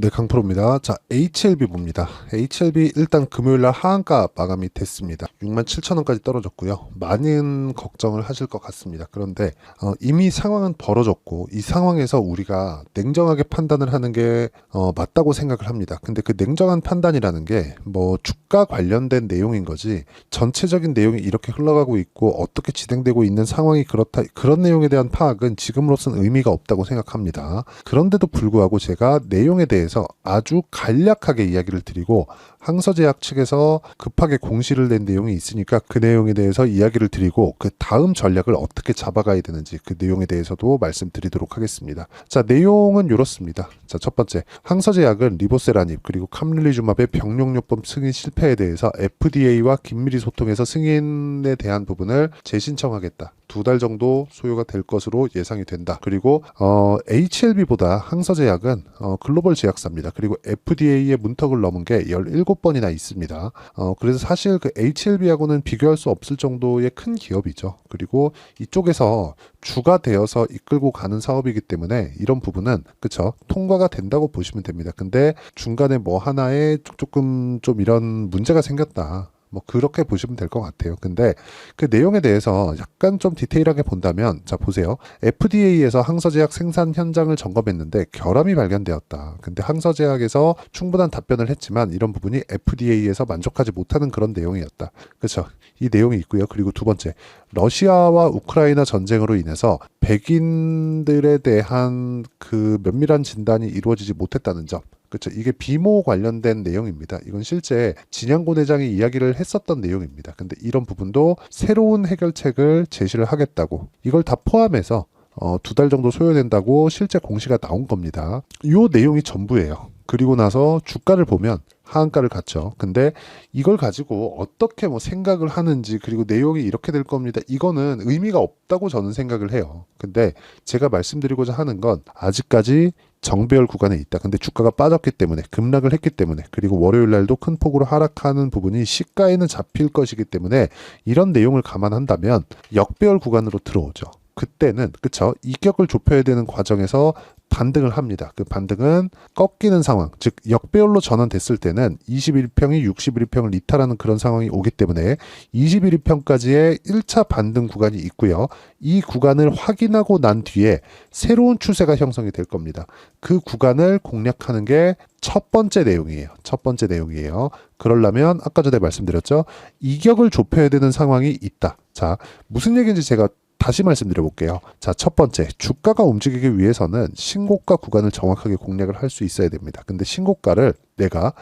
네, 강프로입니다. 자, HLB 봅니다. HLB 일단 금요일날 하한가 마감이 됐습니다. 67,000원까지 떨어졌고요. 많은 걱정을 하실 것 같습니다. 그런데 이미 상황은 벌어졌고 이 상황에서 우리가 냉정하게 판단을 하는 게 맞다고 생각을 합니다. 근데 그 냉정한 판단이라는 게 뭐 주가 관련된 내용인 거지 전체적인 내용이 이렇게 흘러가고 있고 어떻게 진행되고 있는 상황이 그렇다 그런 내용에 대한 파악은 지금으로서는 의미가 없다고 생각합니다. 그런데도 불구하고 제가 내용에 대해서 아주 간략하게 이야기를 드리고 항서제약 측에서 급하게 공시를 낸 내용이 있으니까 그 내용에 대해서 이야기를 드리고 그 다음 전략을 어떻게 잡아가야 되는지 그 내용에 대해서도 말씀드리도록 하겠습니다. 자, 내용은 이렇습니다. 자, 첫 번째, 항서제약은 리보세라닙 그리고 캄릴리주맙의 병용요법 승인 실패에 대해서 FDA와 긴밀히 소통해서 승인에 대한 부분을 재신청하겠다. 2달 정도 소요가 될 것으로 예상이 된다. 그리고 HLB보다 항서제약은 글로벌 제약사입니다. 그리고 FDA의 문턱을 넘은 게 17번이나 있습니다. 그래서 사실 그 HLB하고는 비교할 수 없을 정도의 큰 기업이죠. 그리고 이쪽에서 주가 되어서 이끌고 가는 사업이기 때문에 이런 부분은 그쵸 통과가 된다고 보시면 됩니다. 근데 중간에 뭐 하나에 조금 좀 이런 문제가 생겼다. 뭐 그렇게 보시면 될 것 같아요. 근데 그 내용에 대해서 약간 좀 디테일하게 본다면 자 보세요. FDA에서 항서제약 생산 현장을 점검했는데 결함이 발견되었다. 근데 항서제약에서 충분한 답변을 했지만 이런 부분이 FDA에서 만족하지 못하는 그런 내용이었다. 그렇죠? 이 내용이 있고요. 그리고 두 번째, 러시아와 우크라이나 전쟁으로 인해서 백인들에 대한 그 면밀한 진단이 이루어지지 못했다는 점. 그렇죠. 이게 비모 관련된 내용입니다. 이건 실제 진양고 내장이 이야기를 했었던 내용입니다. 근데 이런 부분도 새로운 해결책을 제시를 하겠다고 이걸 다 포함해서 2달 정도 소요된다고 실제 공시가 나온 겁니다. 이 내용이 전부예요. 그리고 나서 주가를 보면 하한가를 갔죠. 근데 이걸 가지고 어떻게 뭐 생각을 하는지 그리고 내용이 이렇게 될 겁니다. 이거는 의미가 없다고 저는 생각을 해요. 근데 제가 말씀드리고자 하는 건 아직까지 정배열 구간에 있다. 근데 주가가 빠졌기 때문에 급락을 했기 때문에 그리고 월요일 날도 큰 폭으로 하락하는 부분이 시가에는 잡힐 것이기 때문에 이런 내용을 감안한다면 역배열 구간으로 들어오죠. 그때는 그쵸 이격을 좁혀야 되는 과정에서 반등을 합니다. 그 반등은 꺾이는 상황, 즉 역배열로 전환됐을 때는 21평이 61평을 이탈하는 그런 상황이 오기 때문에 21평까지의 1차 반등 구간이 있고요. 이 구간을 확인하고 난 뒤에 새로운 추세가 형성이 될 겁니다. 그 구간을 공략하는 게 첫 번째 내용이에요. 첫 번째 내용이에요. 그러려면 아까 전에 말씀드렸죠. 이격을 좁혀야 되는 상황이 있다. 자, 무슨 얘기인지 제가 다시 말씀드려 볼게요. 자, 첫 번째, 주가가 움직이기 위해서는 신고가 구간을 정확하게 공략을 할 수 있어야 됩니다. 근데 신고가를 내가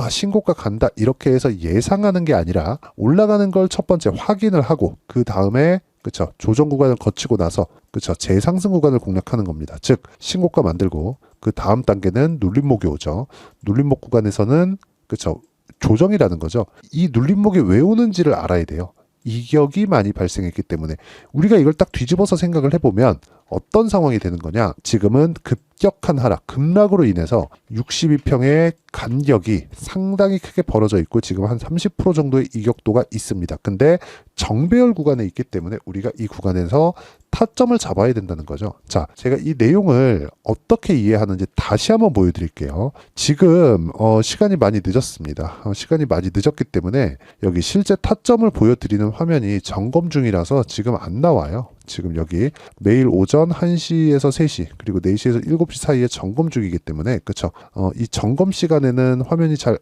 신고가 간다 이렇게 해서 예상하는 게 아니라 올라가는 걸 첫 번째 확인을 하고 그 다음에 그쵸 조정 구간을 거치고 나서 그쵸 재상승 구간을 공략하는 겁니다. 즉 신고가 만들고 그 다음 단계는 눌림목이 오죠. 눌림목 구간에서는 그쵸 조정이라는 거죠. 이 눌림목이 왜 오는지를 알아야 돼요. 이격이 많이 발생했기 때문에 우리가 이걸 딱 뒤집어서 생각을 해보면 어떤 상황이 되는 거냐. 지금은 급격한 하락, 급락으로 인해서 62평의 간격이 상당히 크게 벌어져 있고 지금 한 30% 정도의 이격도가 있습니다. 근데 정배열 구간에 있기 때문에 우리가 이 구간에서 타점을 잡아야 된다는 거죠. 자, 제가 이 내용을 어떻게 이해하는지 다시 한번 보여드릴게요. 지금 시간이 많이 늦었습니다. 시간이 많이 늦었기 때문에 여기 실제 타점을 보여드리는 화면이 점검 중이라서 지금 안 나와요. 지금 여기 매일 오전 1시에서 3시 그리고 4시에서 7시 사이에 점검 중이기 때문에 그쵸 이 점검 시간에는 화면이 잘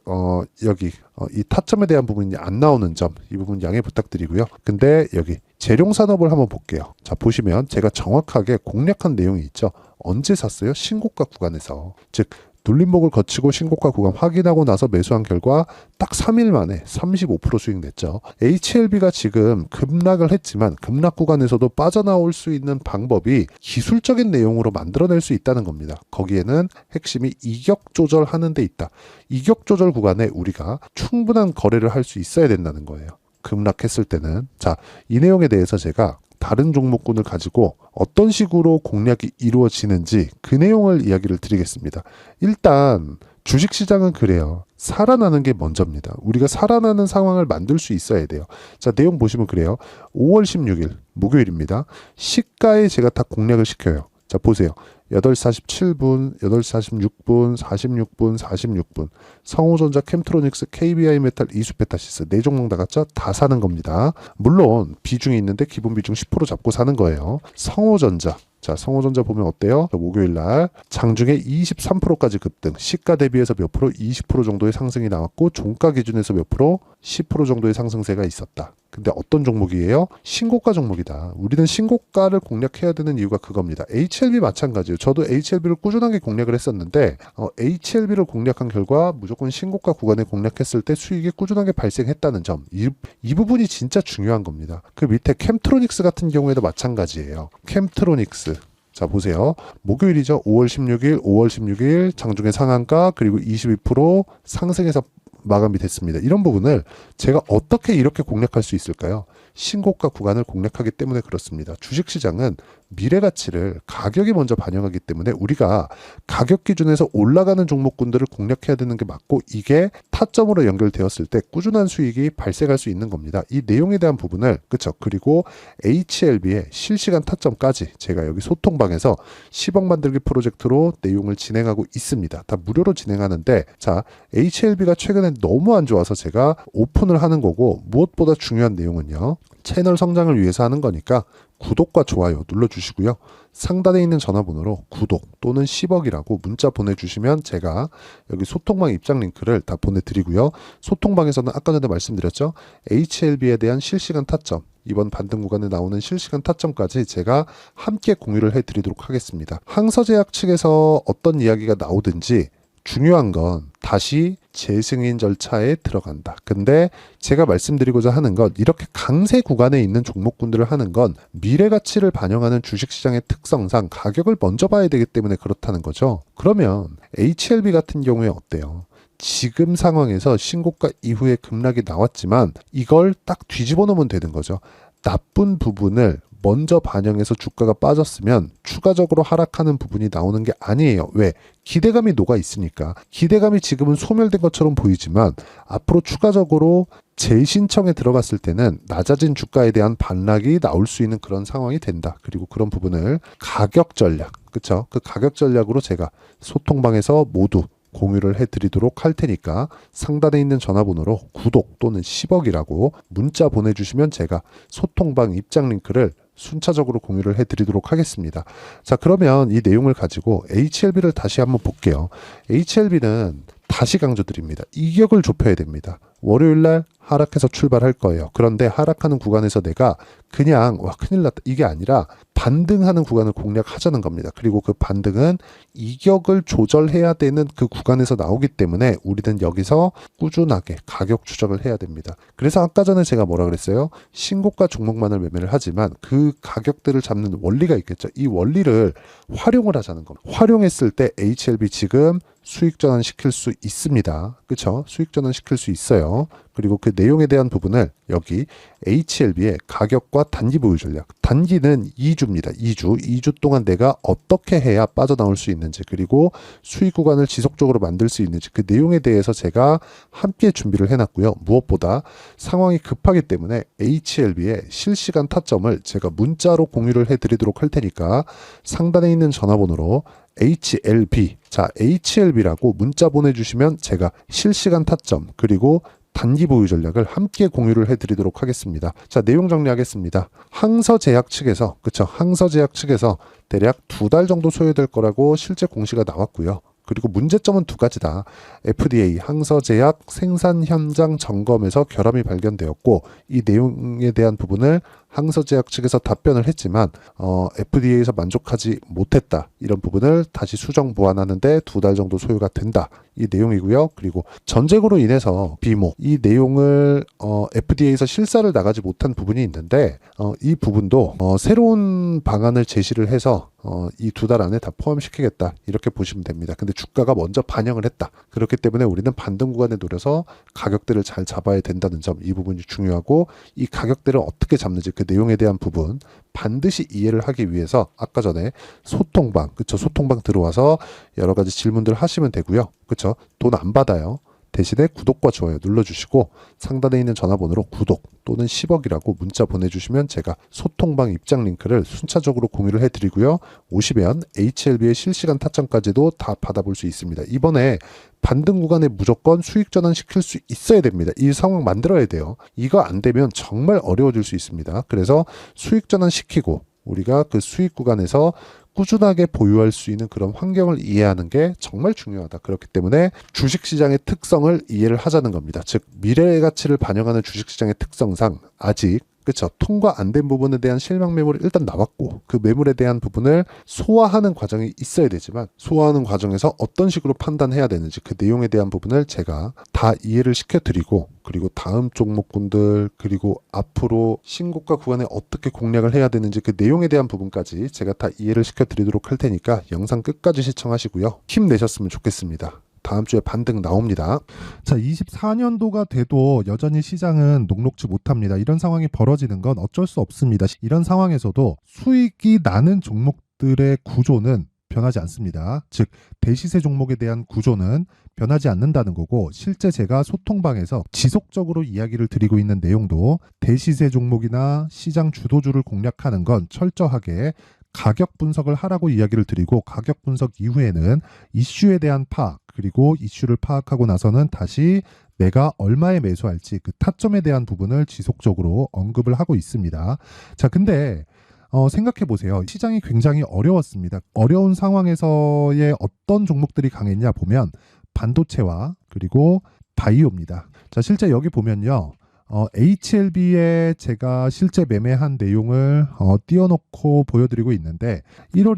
여기 이 타점에 대한 부분이 안 나오는 점 이 부분 양해 부탁드리고요. 근데 여기 재룡산업을 한번 볼게요. 자 보시면 제가 정확하게 공략한 내용이 있죠. 언제 샀어요? 신고가 구간에서. 즉 눌림목을 거치고 신고가 구간 확인하고 나서 매수한 결과 딱 3일 만에 35% 수익 냈죠. HLB가 지금 급락을 했지만 급락 구간에서도 빠져나올 수 있는 방법이 기술적인 내용으로 만들어낼 수 있다는 겁니다. 거기에는 핵심이 이격 조절하는 데 있다. 이격 조절 구간에 우리가 충분한 거래를 할 수 있어야 된다는 거예요. 급락했을 때는. 자, 이 내용에 대해서 제가 다른 종목군을 가지고 어떤 식으로 공략이 이루어지는지 그 내용을 이야기를 드리겠습니다. 일단 주식시장은 그래요. 살아나는 게 먼저입니다. 우리가 살아나는 상황을 만들 수 있어야 돼요. 자, 내용 보시면 그래요. 5월 16일 목요일입니다. 시가에 제가 다 공략을 시켜요. 자, 보세요. 8시 47분, 8시 46분, 46분, 46분. 성호전자, 캠트로닉스, KBI 메탈, 이수페타시스 네 종목 나갔죠? 다 사는 겁니다. 물론 비중이 있는데 기본 비중 10% 잡고 사는 거예요. 성호전자. 자, 성호전자 보면 어때요? 목요일 날 장중에 23%까지 급등, 시가 대비해서 몇 프로? 20% 정도의 상승이 나왔고 종가 기준에서 몇 프로? 10% 정도의 상승세가 있었다. 근데 어떤 종목이에요? 신고가 종목이다. 우리는 신고가를 공략해야 되는 이유가 그겁니다. HLB 마찬가지예요. 저도 HLB를 꾸준하게 공략을 했었는데 HLB를 공략한 결과 무조건 신고가 구간에 공략했을 때 수익이 꾸준하게 발생했다는 점. 이 부분이 진짜 중요한 겁니다. 그 밑에 캠트로닉스 같은 경우에도 마찬가지예요. 캠트로닉스. 자, 보세요. 목요일이죠. 5월 16일 장중에 상한가 그리고 22% 상승해서 마감이 됐습니다. 이런 부분을 제가 어떻게 이렇게 공략할 수 있을까요? 신고가 구간을 공략하기 때문에 그렇습니다. 주식시장은 미래 가치를 가격이 먼저 반영하기 때문에 우리가 가격 기준에서 올라가는 종목군들을 공략해야 되는 게 맞고 이게 타점으로 연결되었을 때 꾸준한 수익이 발생할 수 있는 겁니다. 이 내용에 대한 부분을 그쵸? 그리고 HLB의 실시간 타점까지 제가 여기 소통방에서 10억 만들기 프로젝트로 내용을 진행하고 있습니다. 다 무료로 진행하는데 자 HLB가 최근에 너무 안 좋아서 제가 오픈을 하는 거고 무엇보다 중요한 내용은요. 채널 성장을 위해서 하는 거니까 구독과 좋아요 눌러주시고요. 상단에 있는 전화번호로 구독 또는 10억이라고 문자 보내주시면 제가 여기 소통방 입장 링크를 다 보내드리고요. 소통방에서는 아까 전에 말씀드렸죠. HLB에 대한 실시간 타점 이번 반등 구간에 나오는 실시간 타점까지 제가 함께 공유를 해드리도록 하겠습니다. 항서제약 측에서 어떤 이야기가 나오든지 중요한 건 다시 재승인 절차에 들어간다. 근데 제가 말씀드리고자 하는 건 이렇게 강세 구간에 있는 종목군들을 하는 건 미래 가치를 반영하는 주식시장의 특성상 가격을 먼저 봐야 되기 때문에 그렇다는 거죠. 그러면 HLB 같은 경우에 어때요? 지금 상황에서 신고가 이후에 급락이 나왔지만 이걸 딱 뒤집어 놓으면 되는 거죠. 나쁜 부분을 먼저 반영해서 주가가 빠졌으면 추가적으로 하락하는 부분이 나오는 게 아니에요. 왜? 기대감이 녹아 있으니까. 기대감이 지금은 소멸된 것처럼 보이지만 앞으로 추가적으로 재신청에 들어갔을 때는 낮아진 주가에 대한 반락이 나올 수 있는 그런 상황이 된다. 그리고 그런 부분을 가격 전략, 그쵸? 그 가격 전략으로 제가 소통방에서 모두 공유를 해드리도록 할 테니까 상단에 있는 전화번호로 구독 또는 10억이라고 문자 보내주시면 제가 소통방 입장 링크를 순차적으로 공유를 해드리도록 하겠습니다. 자, 그러면 이 내용을 가지고 HLB를 다시 한번 볼게요. HLB는 다시 강조드립니다. 이격을 좁혀야 됩니다. 월요일날 하락해서 출발할 거예요. 그런데 하락하는 구간에서 내가 그냥 와 큰일 났다 이게 아니라 반등하는 구간을 공략하자는 겁니다. 그리고 그 반등은 이격을 조절해야 되는 그 구간에서 나오기 때문에 우리는 여기서 꾸준하게 가격 추적을 해야 됩니다. 그래서 아까 전에 제가 뭐라 그랬어요? 신고가 종목만을 매매를 하지만 그 가격들을 잡는 원리가 있겠죠. 이 원리를 활용을 하자는 겁니다. 활용했을 때 HLB 지금 수익 전환 시킬 수 있습니다. 그쵸? 수익 전환 시킬 수 있어요. 그리고 그 내용에 대한 부분을 여기 HLB의 가격과 단기 보유 전략. 단기는 2주입니다. 2주 동안 내가 어떻게 해야 빠져나올 수 있는지 그리고 수익 구간을 지속적으로 만들 수 있는지 그 내용에 대해서 제가 함께 준비를 해놨고요. 무엇보다 상황이 급하기 때문에 HLB의 실시간 타점을 제가 문자로 공유를 해드리도록 할 테니까 상단에 있는 전화번호로 HLB 자 HLB라고 문자 보내주시면 제가 실시간 타점 그리고 단기 보유 전략을 함께 공유를 해드리도록 하겠습니다. 자 내용 정리하겠습니다. 항서제약 측에서 그쵸 항서제약 측에서 대략 2달 정도 소요될 거라고 실제 공시가 나왔고요. 그리고 문제점은 두 가지다. FDA 항서제약 생산 현장 점검에서 결함이 발견되었고 이 내용에 대한 부분을 항서제약 측에서 답변을 했지만 FDA에서 만족하지 못했다. 이런 부분을 다시 수정 보완하는데 2달 정도 소요가 된다. 이 내용이고요. 그리고 전쟁으로 인해서 비모 이 내용을 FDA에서 실사를 나가지 못한 부분이 있는데 이 부분도 새로운 방안을 제시를 해서 이 2달 안에 다 포함시키겠다. 이렇게 보시면 됩니다. 근데 주가가 먼저 반영을 했다. 그렇기 때문에 우리는 반등 구간에 노려서 가격대를 잘 잡아야 된다는 점 이 부분이 중요하고 이 가격대를 어떻게 잡는지 그 내용에 대한 부분 반드시 이해를 하기 위해서 아까 전에 소통방 그쵸 소통방 들어와서 여러 가지 질문들 하시면 되고요. 그쵸 돈 안 받아요. 대신에 구독과 좋아요 눌러주시고 상단에 있는 전화번호로 구독 또는 10억이라고 문자 보내주시면 제가 소통방 입장 링크를 순차적으로 공유를 해드리고요. 오시면 HLB의 실시간 타점까지도 다 받아볼 수 있습니다. 이번에 반등 구간에 무조건 수익 전환 시킬 수 있어야 됩니다. 이 상황 만들어야 돼요. 이거 안 되면 정말 어려워질 수 있습니다. 그래서 수익 전환 시키고 우리가 그 수익 구간에서 꾸준하게 보유할 수 있는 그런 환경을 이해하는 게 정말 중요하다. 그렇기 때문에 주식시장의 특성을 이해를 하자는 겁니다. 즉 미래의 가치를 반영하는 주식시장의 특성상 아직 그렇죠. 통과 안 된 부분에 대한 실망 매물이 일단 나왔고 그 매물에 대한 부분을 소화하는 과정이 있어야 되지만 소화하는 과정에서 어떤 식으로 판단해야 되는지 그 내용에 대한 부분을 제가 다 이해를 시켜드리고 그리고 다음 종목군들 그리고 앞으로 신고가 구간에 어떻게 공략을 해야 되는지 그 내용에 대한 부분까지 제가 다 이해를 시켜드리도록 할 테니까 영상 끝까지 시청하시고요. 힘내셨으면 좋겠습니다. 다음 주에 반등 나옵니다. 자, 24년도가 돼도 여전히 시장은 녹록지 못합니다. 이런 상황이 벌어지는 건 어쩔 수 없습니다. 이런 상황에서도 수익이 나는 종목들의 구조는 변하지 않습니다. 즉 대시세 종목에 대한 구조는 변하지 않는다는 거고 실제 제가 소통방에서 지속적으로 이야기를 드리고 있는 내용도 대시세 종목이나 시장 주도주를 공략하는 건 철저하게 가격 분석을 하라고 이야기를 드리고 가격 분석 이후에는 이슈에 대한 파악 그리고 이슈를 파악하고 나서는 다시 내가 얼마에 매수할지 그 타점에 대한 부분을 지속적으로 언급을 하고 있습니다. 자, 근데 생각해 보세요. 시장이 굉장히 어려웠습니다. 어려운 상황에서의 어떤 종목들이 강했냐 보면 반도체와 그리고 바이오입니다. 자, 실제 여기 보면요. HLB에 제가 실제 매매한 내용을 띄워놓고 보여드리고 있는데 1월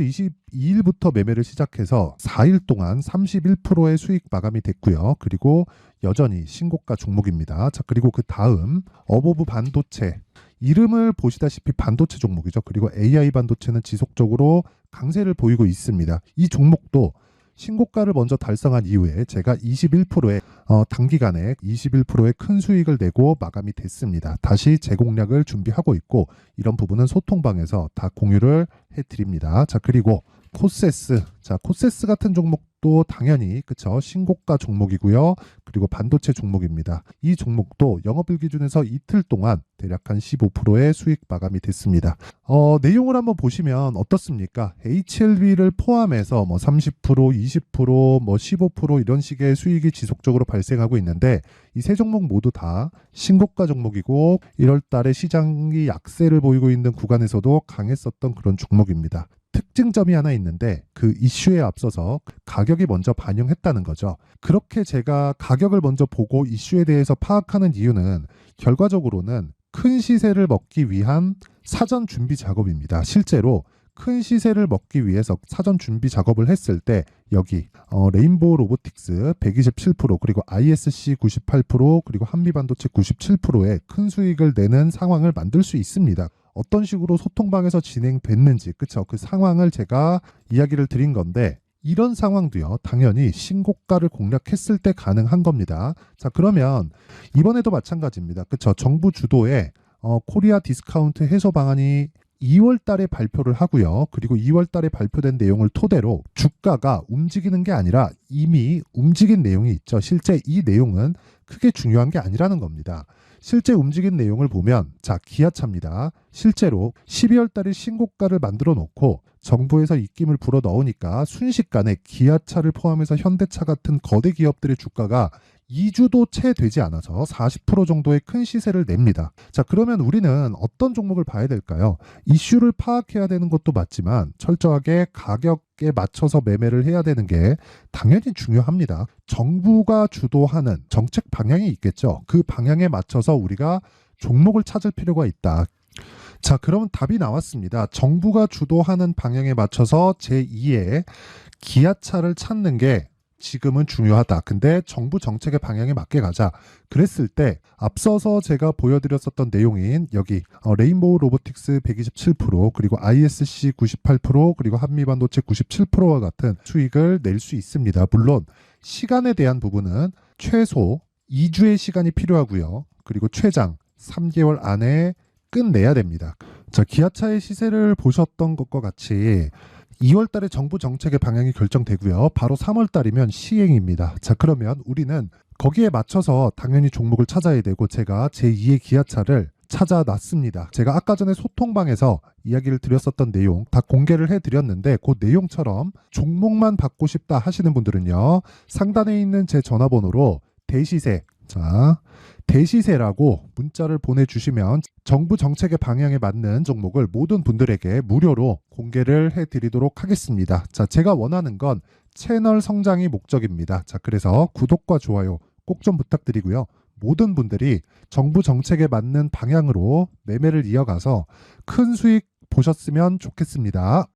22일부터 매매를 시작해서 4일 동안 31%의 수익 마감이 됐고요. 그리고 여전히 신고가 종목입니다. 자, 그리고 그 다음 어보브 반도체 이름을 보시다시피 반도체 종목이죠. 그리고 AI 반도체는 지속적으로 강세를 보이고 있습니다. 이 종목도 신고가를 먼저 달성한 이후에 제가 21%의 단기간에 21%의 큰 수익을 내고 마감이 됐습니다. 다시 재공략을 준비하고 있고 이런 부분은 소통방에서 다 공유를 해드립니다. 자, 그리고 코세스. 자, 코세스 같은 종목도 당연히 그쵸 신고가 종목이고요. 그리고 반도체 종목입니다. 이 종목도 영업일 기준에서 이틀 동안 대략 한 15%의 수익 마감이 됐습니다. 내용을 한번 보시면 어떻습니까? HLB를 포함해서 뭐 30%, 20%, 뭐 15% 이런 식의 수익이 지속적으로 발생하고 있는데 이 세 종목 모두 다 신고가 종목이고 1월 달에 시장이 약세를 보이고 있는 구간에서도 강했었던 그런 종목입니다. 특징점이 하나 있는데 그 이슈에 앞서서 가격이 먼저 반영했다는 거죠. 그렇게 제가 가격을 먼저 보고 이슈에 대해서 파악하는 이유는 결과적으로는 큰 시세를 먹기 위한 사전 준비 작업입니다. 실제로 큰 시세를 먹기 위해서 사전 준비 작업을 했을 때 여기 레인보우 로보틱스 127% 그리고 ISC 98% 그리고 한미반도체 97%의 큰 수익을 내는 상황을 만들 수 있습니다. 어떤 식으로 소통방에서 진행됐는지 그쵸 그 상황을 제가 이야기를 드린 건데 이런 상황도요 당연히 신고가를 공략했을 때 가능한 겁니다. 자, 그러면 이번에도 마찬가지입니다. 그쵸 정부 주도의 코리아 디스카운트 해소 방안이 2월 달에 발표를 하고요. 그리고 2월 달에 발표된 내용을 토대로 주가가 움직이는 게 아니라 이미 움직인 내용이 있죠. 실제 이 내용은 크게 중요한 게 아니라는 겁니다. 실제 움직인 내용을 보면 자, 기아차입니다. 실제로 12월 달에 신고가를 만들어 놓고 정부에서 입김을 불어 넣으니까 순식간에 기아차를 포함해서 현대차 같은 거대 기업들의 주가가 2주도 채 되지 않아서 40% 정도의 큰 시세를 냅니다. 자, 그러면 우리는 어떤 종목을 봐야 될까요? 이슈를 파악해야 되는 것도 맞지만 철저하게 가격에 맞춰서 매매를 해야 되는 게 당연히 중요합니다. 정부가 주도하는 정책 방향이 있겠죠. 그 방향에 맞춰서 우리가 종목을 찾을 필요가 있다. 자, 그럼 답이 나왔습니다. 정부가 주도하는 방향에 맞춰서 제2의 기아차를 찾는 게 지금은 중요하다. 근데 정부 정책의 방향에 맞게 가자. 그랬을 때 앞서서 제가 보여드렸었던 내용인 여기 레인보우 로보틱스 127% 그리고 ISC 98% 그리고 한미반도체 97%와 같은 수익을 낼 수 있습니다. 물론 시간에 대한 부분은 최소 2주의 시간이 필요하고요. 그리고 최장 3개월 안에 끝내야 됩니다. 자, 기아차의 시세를 보셨던 것과 같이 2월 달에 정부 정책의 방향이 결정되고요. 바로 3월 달이면 시행입니다. 자, 그러면 우리는 거기에 맞춰서 당연히 종목을 찾아야 되고 제가 제2의 기아차를 찾아놨습니다. 제가 아까 전에 소통방에서 이야기를 드렸었던 내용 다 공개를 해드렸는데 그 내용처럼 종목만 받고 싶다 하시는 분들은요. 상단에 있는 제 전화번호로 대시세, 자, 대시세라고 문자를 보내주시면 정부 정책의 방향에 맞는 종목을 모든 분들에게 무료로 공개를 해드리도록 하겠습니다. 자, 제가 원하는 건 채널 성장이 목적입니다. 자, 그래서 구독과 좋아요 꼭 좀 부탁드리고요. 모든 분들이 정부 정책에 맞는 방향으로 매매를 이어가서 큰 수익 보셨으면 좋겠습니다.